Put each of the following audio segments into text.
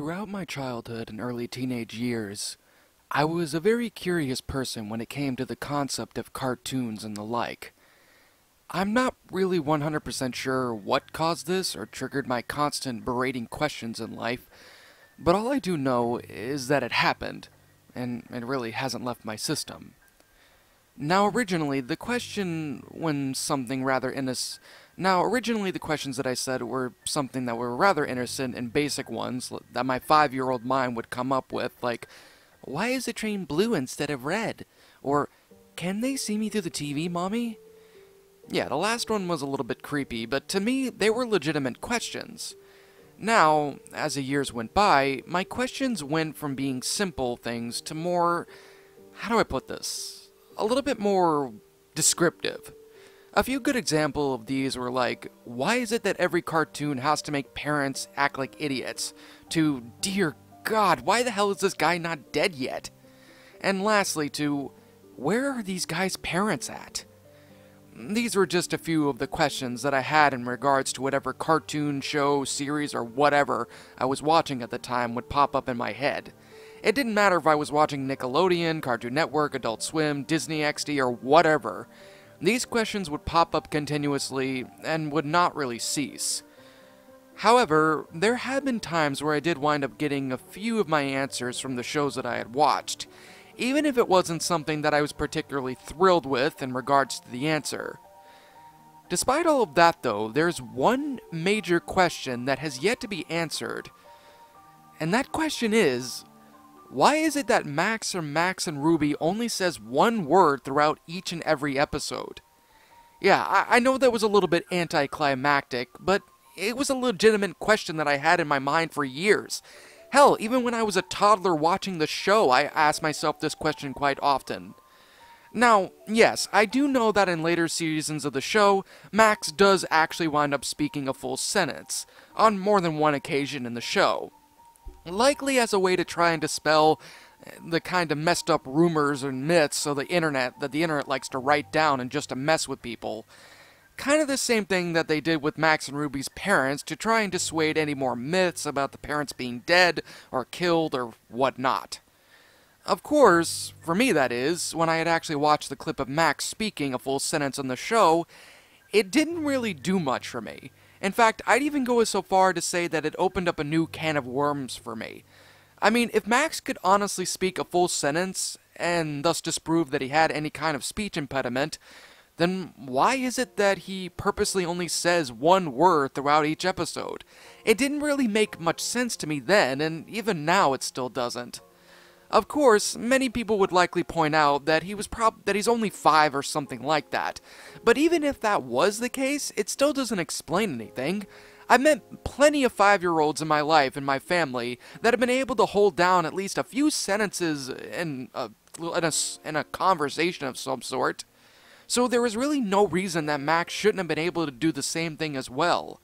Throughout my childhood and early teenage years, I was a very curious person when it came to the concept of cartoons and the like. I'm not really 100% sure what caused this or triggered my constant berating questions in life, but all I do know is that it happened, and it really hasn't left my system. Now, originally, the question when something rather innocent. Now, originally, the questions that I said were something that were rather innocent and basic ones that my 5-year-old mind would come up with, like, why is the train blue instead of red? Or, can they see me through the TV, Mommy? Yeah, the last one was a little bit creepy, but to me, they were legitimate questions. Now, as the years went by, my questions went from being simple things to more, how do I put this? A little bit more descriptive. A few good examples of these were like, why is it that every cartoon has to make parents act like idiots? To, dear God, why the hell is this guy not dead yet? And lastly to, where are these guys' parents at? These were just a few of the questions that I had in regards to whatever cartoon, show, series, or whatever I was watching at the time would pop up in my head. It didn't matter if I was watching Nickelodeon, Cartoon Network, Adult Swim, Disney XD, or whatever. These questions would pop up continuously and would not really cease. However, there have been times where I did wind up getting a few of my answers from the shows that I had watched, even if it wasn't something that I was particularly thrilled with in regards to the answer. Despite all of that though, there's one major question that has yet to be answered, and that question is, why is it that Max and Ruby only says one word throughout each and every episode? Yeah, I know that was a little bit anticlimactic, but it was a legitimate question that I had in my mind for years. Hell, even when I was a toddler watching the show, I asked myself this question quite often. Now, yes, I do know that in later seasons of the show, Max does actually wind up speaking a full sentence, on more than one occasion in the show. Likely as a way to try and dispel the kind of messed up rumors and myths of the internet that the internet likes to write down and just to mess with people. Kind of the same thing that they did with Max and Ruby's parents to try and dissuade any more myths about the parents being dead or killed or whatnot. Of course, for me that is, when I had actually watched the clip of Max speaking a full sentence on the show, it didn't really do much for me. In fact, I'd even go so far to say that it opened up a new can of worms for me. I mean, if Max could honestly speak a full sentence, and thus disprove that he had any kind of speech impediment, then why is it that he purposely only says one word throughout each episode? It didn't really make much sense to me then, and even now it still doesn't. Of course, many people would likely point out that he's only 5 or something like that. But even if that was the case, it still doesn't explain anything. I've met plenty of 5-year-olds in my life and my family that have been able to hold down at least a few sentences in a conversation of some sort. So there is really no reason that Max shouldn't have been able to do the same thing as well.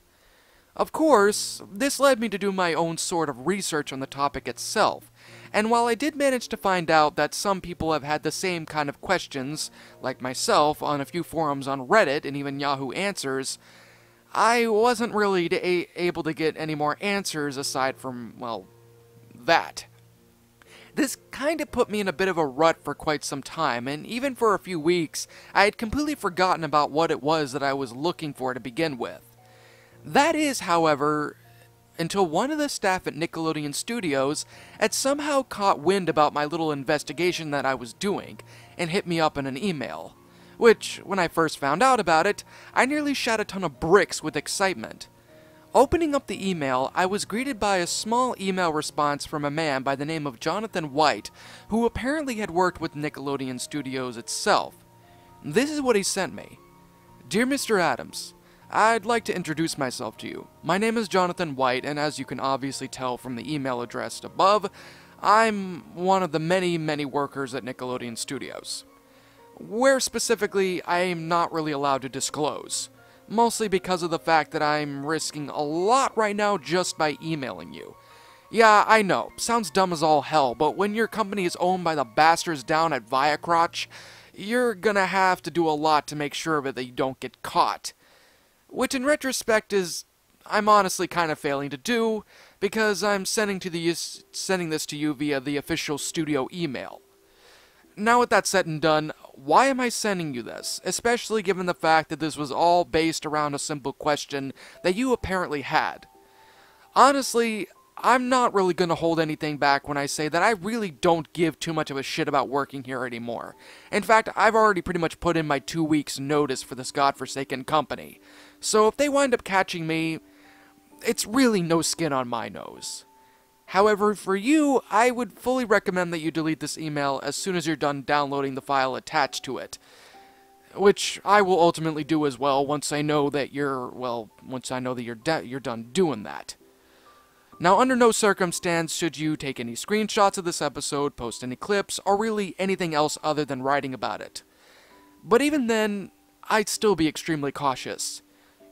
Of course, this led me to do my own sort of research on the topic itself, and while I did manage to find out that some people have had the same kind of questions, like myself, on a few forums on Reddit and even Yahoo Answers, I wasn't really able to get any more answers aside from, well, that. This kinda put me in a bit of a rut for quite some time, and even for a few weeks, I had completely forgotten about what it was that I was looking for to begin with. That is, however, until one of the staff at Nickelodeon Studios had somehow caught wind about my little investigation that I was doing, and hit me up in an email. Which, when I first found out about it, I nearly shat a ton of bricks with excitement. Opening up the email, I was greeted by a small email response from a man by the name of Jonathan White, who apparently had worked with Nickelodeon Studios itself. This is what he sent me. Dear Mr. Adams, I'd like to introduce myself to you. My name is Jonathan White, and as you can obviously tell from the email addressed above, I'm one of the many workers at Nickelodeon Studios. Where specifically, I am not really allowed to disclose, mostly because of the fact that I'm risking a lot right now just by emailing you. Yeah, I know, sounds dumb as all hell, but when your company is owned by the bastards down at Viacrotch, you're gonna have to do a lot to make sure that you don't get caught. Which in retrospect is I'm honestly kind of failing to do because I'm sending this to you via the official studio email. Now with that said and done, why am I sending you this? Especially given the fact that this was all based around a simple question that you apparently had. Honestly, I'm not really going to hold anything back when I say that I really don't give too much of a shit about working here anymore. In fact, I've already pretty much put in my 2 weeks notice for this godforsaken company. So if they wind up catching me, it's really no skin on my nose. However, for you, I would fully recommend that you delete this email as soon as you're done downloading the file attached to it. Which I will ultimately do as well once I know that you're done doing that. Now, under no circumstance should you take any screenshots of this episode, post any clips, or really anything else other than writing about it. But even then, I'd still be extremely cautious.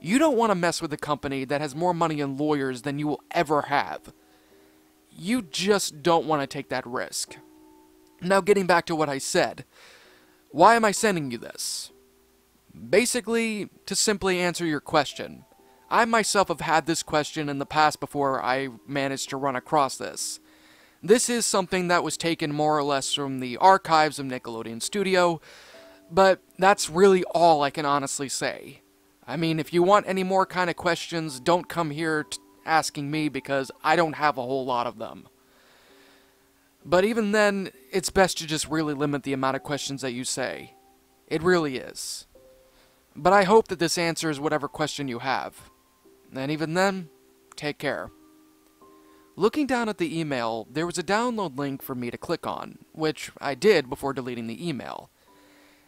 You don't want to mess with a company that has more money in lawyers than you will ever have. You just don't want to take that risk. Now, getting back to what I said, why am I sending you this? Basically, to simply answer your question. I myself have had this question in the past before I managed to run across this. This is something that was taken more or less from the archives of Nickelodeon Studio, but that's really all I can honestly say. I mean, if you want any more kind of questions, don't come here asking me because I don't have a whole lot of them. But even then, it's best to just really limit the amount of questions that you say. It really is. But I hope that this answers whatever question you have. And even then, take care. Looking down at the email, there was a download link for me to click on, which I did before deleting the email.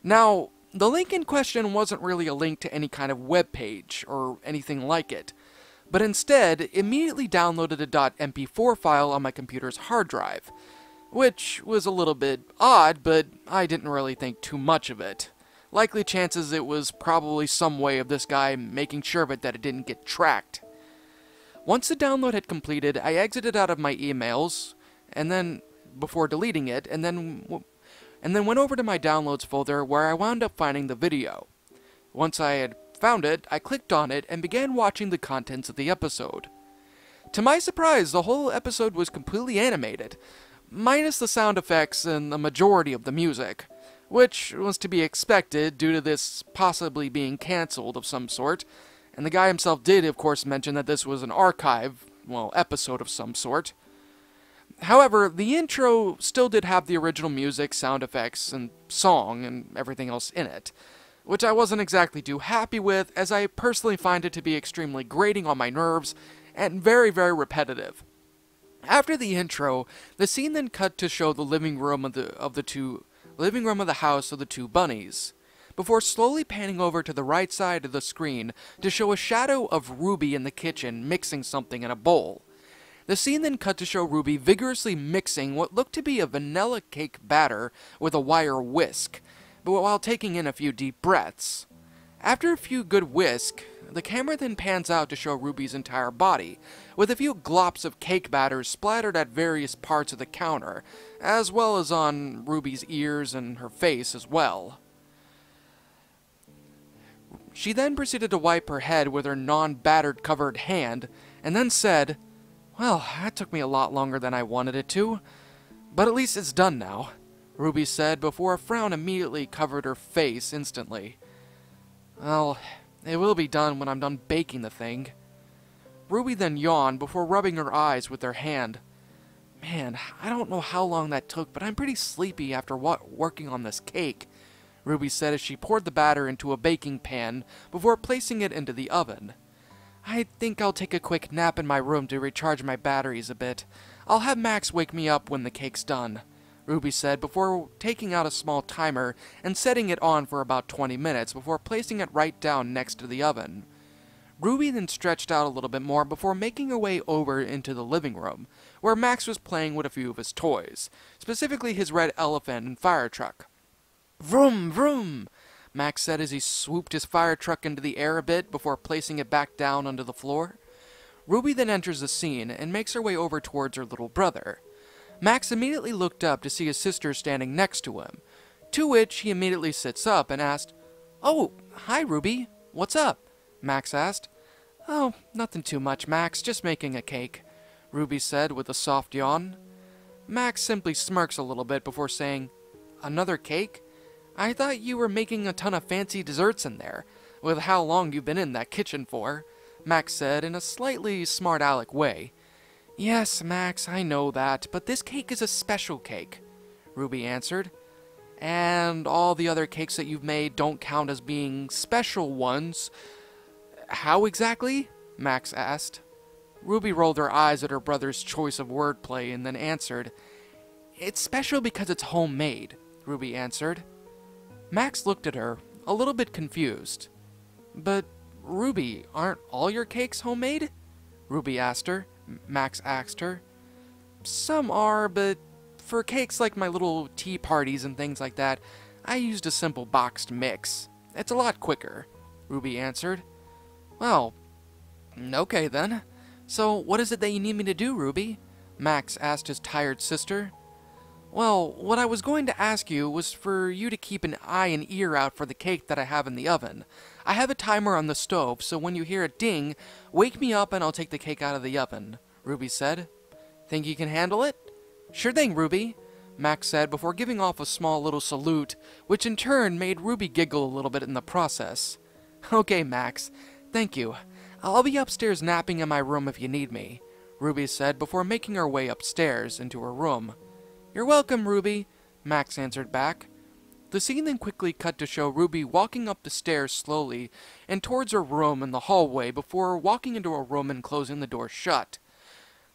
Now, the link in question wasn't really a link to any kind of web page or anything like it, but instead immediately downloaded a .mp4 file on my computer's hard drive, which was a little bit odd, but I didn't really think too much of it. Likely chances it was probably some way of this guy making sure of it that it didn't get tracked. Once the download had completed, I exited out of my emails, and then, before deleting it, and then went over to my downloads folder where I wound up finding the video. Once I had found it, I clicked on it and began watching the contents of the episode. To my surprise, the whole episode was completely animated, minus the sound effects and the majority of the music, which was to be expected due to this possibly being cancelled of some sort, and the guy himself did, of course, mention that this was an episode of some sort. However, the intro still did have the original music, sound effects, and song, and everything else in it, which I wasn't exactly too happy with, as I personally find it to be extremely grating on my nerves, and very, very repetitive. After the intro, the scene then cut to show the living room of the house of the two bunnies, before slowly panning over to the right side of the screen to show a shadow of Ruby in the kitchen mixing something in a bowl. The scene then cut to show Ruby vigorously mixing what looked to be a vanilla cake batter with a wire whisk, but while taking in a few deep breaths. After a few good whisk, the camera then pans out to show Ruby's entire body, with a few glops of cake batter splattered at various parts of the counter, as well as on Ruby's ears and her face as well. She then proceeded to wipe her head with her non-battered covered hand, and then said, "Well, that took me a lot longer than I wanted it to, but at least it's done now," Ruby said before a frown immediately covered her face instantly. "Well, it will be done when I'm done baking the thing." Ruby then yawned before rubbing her eyes with her hand. "Man, I don't know how long that took, but I'm pretty sleepy after working on this cake," Ruby said as she poured the batter into a baking pan before placing it into the oven. "I think I'll take a quick nap in my room to recharge my batteries a bit. I'll have Max wake me up when the cake's done," Ruby said before taking out a small timer and setting it on for about 20 minutes before placing it right down next to the oven. Ruby then stretched out a little bit more before making her way over into the living room, where Max was playing with a few of his toys, specifically his red elephant and fire truck. "Vroom, vroom," Max said as he swooped his fire truck into the air a bit before placing it back down onto the floor. Ruby then enters the scene and makes her way over towards her little brother. Max immediately looked up to see his sister standing next to him, to which he immediately sits up and asked, "Oh, hi Ruby, what's up?" Max asked. Oh, nothing too much, Max, just making a cake, Ruby said with a soft yawn. Max simply smirks a little bit before saying, Another cake? I thought you were making a ton of fancy desserts in there, with how long you've been in that kitchen for, Max said in a slightly smart-aleck way. Yes, Max, I know that, but this cake is a special cake, Ruby answered. And all the other cakes that you've made don't count as being special ones. How exactly? Max asked. Ruby rolled her eyes at her brother's choice of wordplay and then answered, It's special because it's homemade, Ruby answered. Max looked at her, a little bit confused. But, Ruby, aren't all your cakes homemade? Ruby asked her. Max asked her. Some are, but for cakes like my little tea parties and things like that, I used a simple boxed mix. It's a lot quicker, Ruby answered. Well, okay then. So what is it that you need me to do, Ruby? Max asked his tired sister. Well, what I was going to ask you was for you to keep an eye and ear out for the cake that I have in the oven. I have a timer on the stove, so when you hear a ding, wake me up and I'll take the cake out of the oven, Ruby said. Think you can handle it? Sure thing, Ruby, Max said before giving off a small little salute, which in turn made Ruby giggle a little bit in the process. Okay, Max, thank you. I'll be upstairs napping in my room if you need me, Ruby said before making her way upstairs into her room. You're welcome, Ruby, Max answered back. The scene then quickly cut to show Ruby walking up the stairs slowly and towards her room in the hallway before walking into her room and closing the door shut.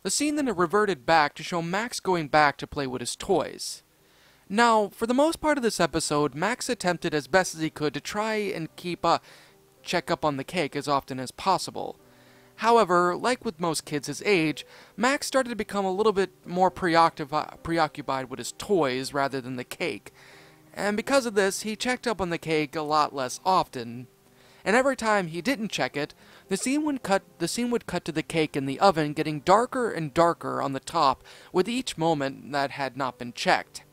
The scene then reverted back to show Max going back to play with his toys. Now, for the most part of this episode, Max attempted as best as he could to try and check up on the cake as often as possible. However, like with most kids his age, Max started to become a little bit more preoccupied with his toys rather than the cake. And because of this, he checked up on the cake a lot less often. And every time he didn't check it, the scene would cut to the cake in the oven getting darker and darker on the top with each moment that had not been checked.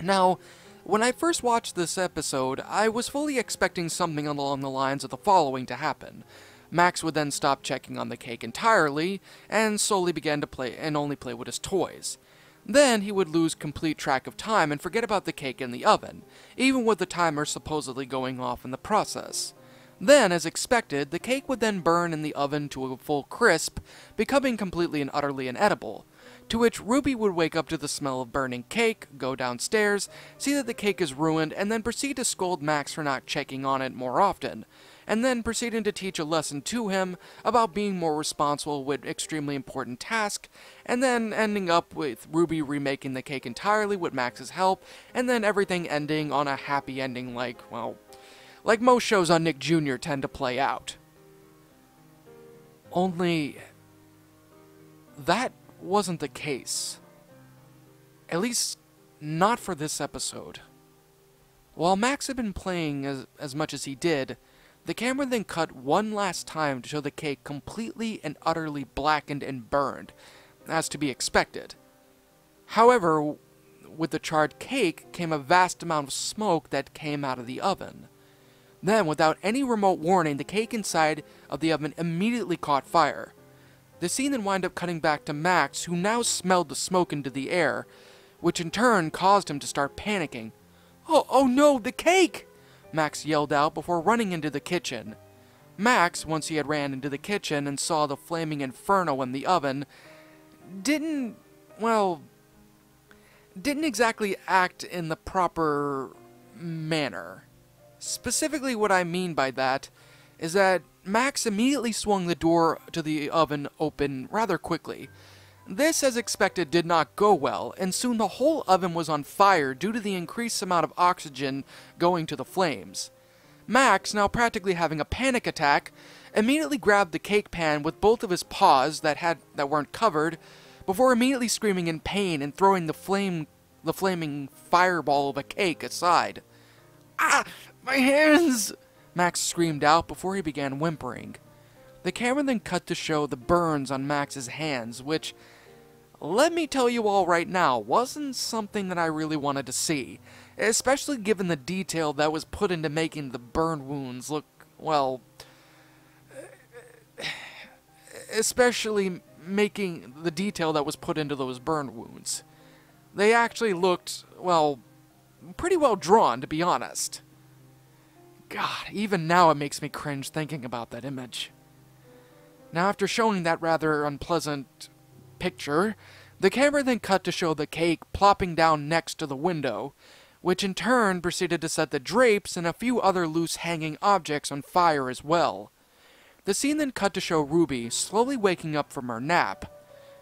Now, when I first watched this episode, I was fully expecting something along the lines of the following to happen. Max would then stop checking on the cake entirely, and slowly began to play and only play with his toys. Then he would lose complete track of time and forget about the cake in the oven, even with the timer supposedly going off in the process. Then, as expected, the cake would then burn in the oven to a full crisp, becoming completely and utterly inedible. To which Ruby would wake up to the smell of burning cake, go downstairs, see that the cake is ruined, and then proceed to scold Max for not checking on it more often, and then proceeding to teach a lesson to him about being more responsible with extremely important tasks, and then ending up with Ruby remaking the cake entirely with Max's help, and then everything ending on a happy ending like most shows on Nick Jr. tend to play out. Only that wasn't the case. At least, not for this episode. While Max had been playing as much as he did, the camera then cut one last time to show the cake completely and utterly blackened and burned, as to be expected. However, with the charred cake came a vast amount of smoke that came out of the oven. Then, without any remote warning, the cake inside of the oven immediately caught fire. The scene then wound up cutting back to Max, who now smelled the smoke into the air, which in turn caused him to start panicking. Oh no, the cake! Max yelled out before running into the kitchen. Max, once he had ran into the kitchen and saw the flaming inferno in the oven, didn't exactly act in the proper manner. Specifically, what I mean by that is that Max immediately swung the door to the oven open rather quickly. This, as expected, did not go well, and soon the whole oven was on fire due to the increased amount of oxygen going to the flames. Max, now practically having a panic attack, immediately grabbed the cake pan with both of his paws that weren't covered, before immediately screaming in pain and throwing the flaming fireball of a cake aside. Ah! My hands! Max screamed out before he began whimpering. The camera then cut to show the burns on Max's hands, which, let me tell you all right now, wasn't something that I really wanted to see, especially given the detail that was put into making the burn wounds look, well, especially making the detail that was put into those burn wounds. They actually looked, well, pretty well drawn, to be honest. God, even now it makes me cringe thinking about that image. Now, after showing that rather unpleasant picture, the camera then cut to show the cake plopping down next to the window, which in turn proceeded to set the drapes and a few other loose hanging objects on fire as well. The scene then cut to show Ruby slowly waking up from her nap.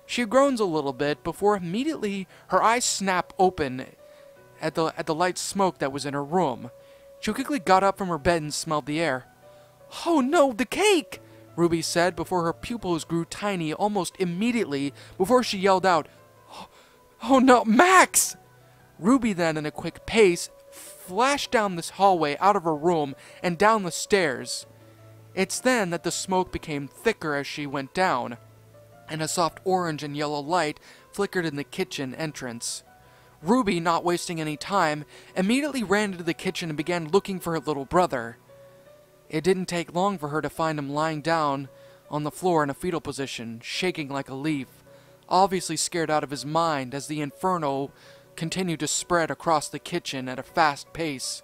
She groans a little bit before immediately her eyes snap open at the light smoke that was in her room. She quickly got up from her bed and smelled the air. "Oh no, the cake!" Ruby said before her pupils grew tiny almost immediately before she yelled out, "Oh no, Max!" Ruby then, in a quick pace, flashed down this hallway out of her room and down the stairs. It's then that the smoke became thicker as she went down, and a soft orange and yellow light flickered in the kitchen entrance. Ruby, not wasting any time, immediately ran into the kitchen and began looking for her little brother. It didn't take long for her to find him lying down on the floor in a fetal position, shaking like a leaf, obviously scared out of his mind as the inferno continued to spread across the kitchen at a fast pace.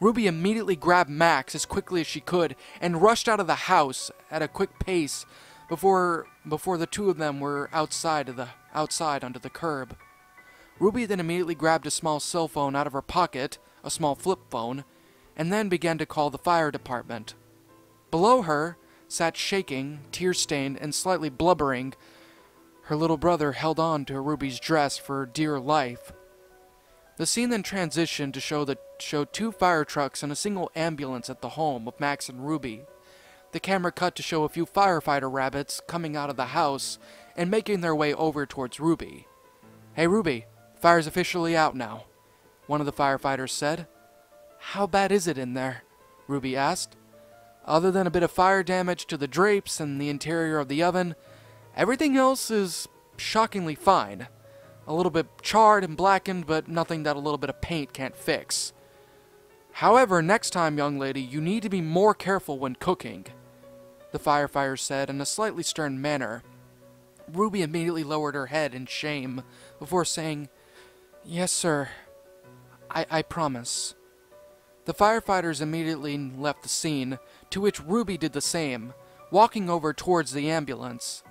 Ruby immediately grabbed Max as quickly as she could and rushed out of the house at a quick pace before the two of them were outside onto the curb. Ruby then immediately grabbed a small cell phone out of her pocket, a small flip phone, and then began to call the fire department. Below her sat shaking, tear-stained, and slightly blubbering. Her little brother held on to Ruby's dress for dear life. The scene then transitioned to show two fire trucks and a single ambulance at the home of Max and Ruby. The camera cut to show a few firefighter rabbits coming out of the house and making their way over towards Ruby. "Hey Ruby, fire's officially out now," one of the firefighters said. "How bad is it in there?" Ruby asked. "Other than a bit of fire damage to the drapes and the interior of the oven, everything else is shockingly fine. A little bit charred and blackened, but nothing that a little bit of paint can't fix. However, next time, young lady, you need to be more careful when cooking," the firefighter said in a slightly stern manner. Ruby immediately lowered her head in shame before saying, "Yes, sir. I promise." The firefighters immediately left the scene, to which Ruby did the same, walking over towards the ambulance.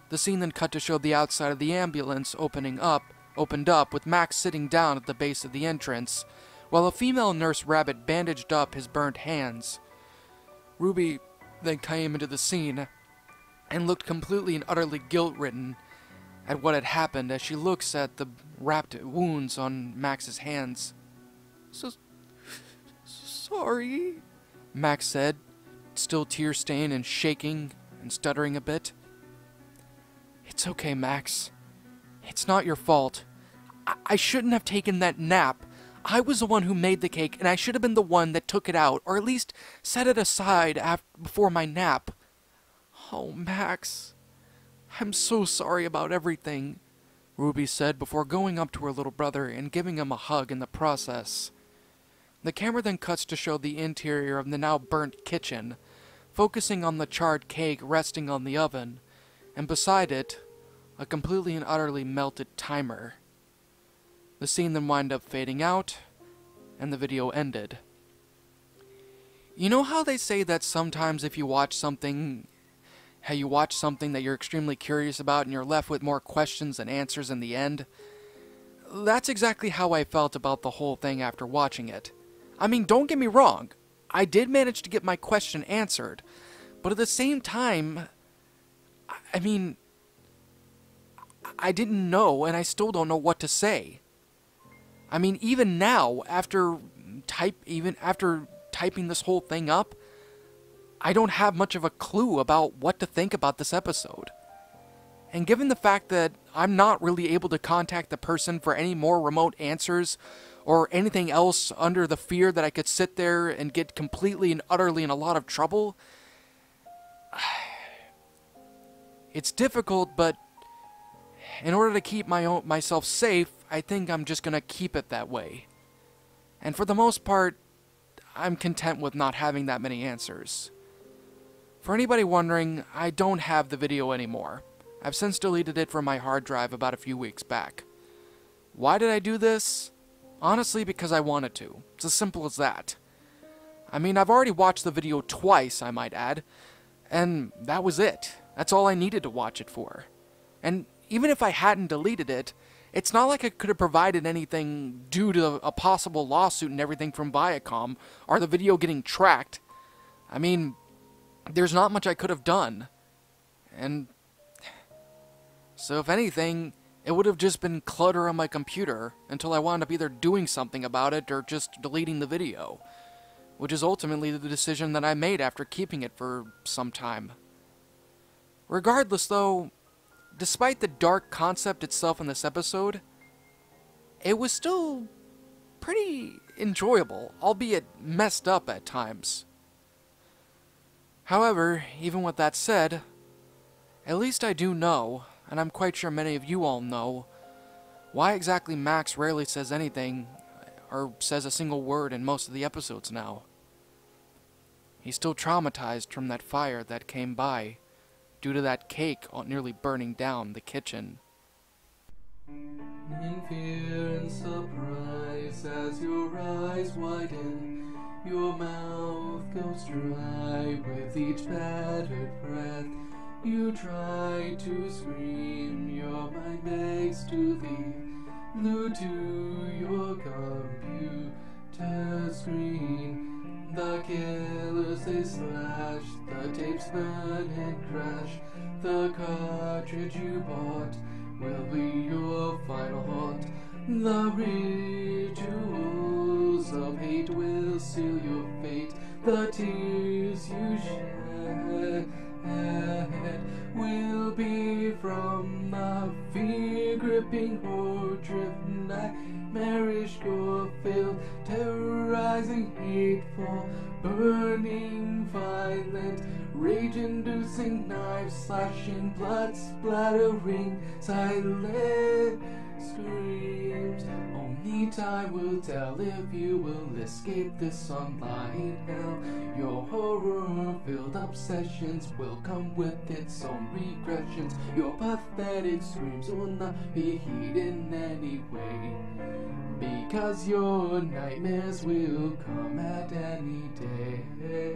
The scene then cut to show the outside of the ambulance opened up with Max sitting down at the base of the entrance, while a female nurse rabbit bandaged up his burnt hands. Ruby then came into the scene and looked completely and utterly guilt-ridden at what had happened as she looks at the wrapped wounds on Max's hands. Sorry," Max said, still tear-stained and shaking and stuttering a bit. "It's okay, Max. It's not your fault. I shouldn't have taken that nap. I was the one who made the cake, and I should have been the one that took it out, or at least set it aside before my nap. Oh, Max, I'm so sorry about everything," Ruby said before going up to her little brother and giving him a hug in the process. The camera then cuts to show the interior of the now burnt kitchen, focusing on the charred cake resting on the oven, and beside it, a completely and utterly melted timer. The scene then wound up fading out, and the video ended. You know how they say that sometimes if you watch something that you're extremely curious about and you're left with more questions than answers in the end? That's exactly how I felt about the whole thing after watching it. I mean, don't get me wrong, I did manage to get my question answered, but at the same time, I mean, I didn't know, and I still don't know what to say. I mean, even now, after typing this whole thing up, I don't have much of a clue about what to think about this episode. And given the fact that I'm not really able to contact the person for any more remote answers or anything else under the fear that I could sit there and get completely and utterly in a lot of trouble, it's difficult, but in order to keep myself safe, I think I'm just going to keep it that way. And for the most part, I'm content with not having that many answers. For anybody wondering, I don't have the video anymore. I've since deleted it from my hard drive about a few weeks back. Why did I do this? Honestly, because I wanted to. It's as simple as that. I mean, I've already watched the video twice, I might add, and that was it. That's all I needed to watch it for. And even if I hadn't deleted it, it's not like I could have provided anything due to a possible lawsuit and everything from Viacom, or the video getting tracked. I mean, there's not much I could have done. And so if anything, it would have just been clutter on my computer until I wound up either doing something about it or just deleting the video, which is ultimately the decision that I made after keeping it for some time. Regardless though, despite the dark concept itself in this episode, it was still pretty enjoyable, albeit messed up at times. However, even with that said, at least I do know, and I'm quite sure many of you all know, why exactly Max rarely says anything, or says a single word in most of the episodes now. He's still traumatized from that fire that came by, due to that cake nearly burning down the kitchen. In fear and surprise, as your eyes widen, your mouth goes dry with each battered breath. You try to scream, your mind begs to leave, glued to your computer screen. The killers they slash, the tapes burn and crash. The cartridge you bought will be your final haunt. The rituals of hate will seal your fate. The tears you shed will be from the fear-gripping horror-driven nightmarish gore-filled, terrorizing, hateful, burning, violent, rage-inducing, knife-slashing, blood-splattering, silent screams. Only time will tell if you will escape this online hell. Your horror-filled obsessions will come with its own regressions. Your pathetic screams will not be heeded in any way, because your nightmares will come at any day.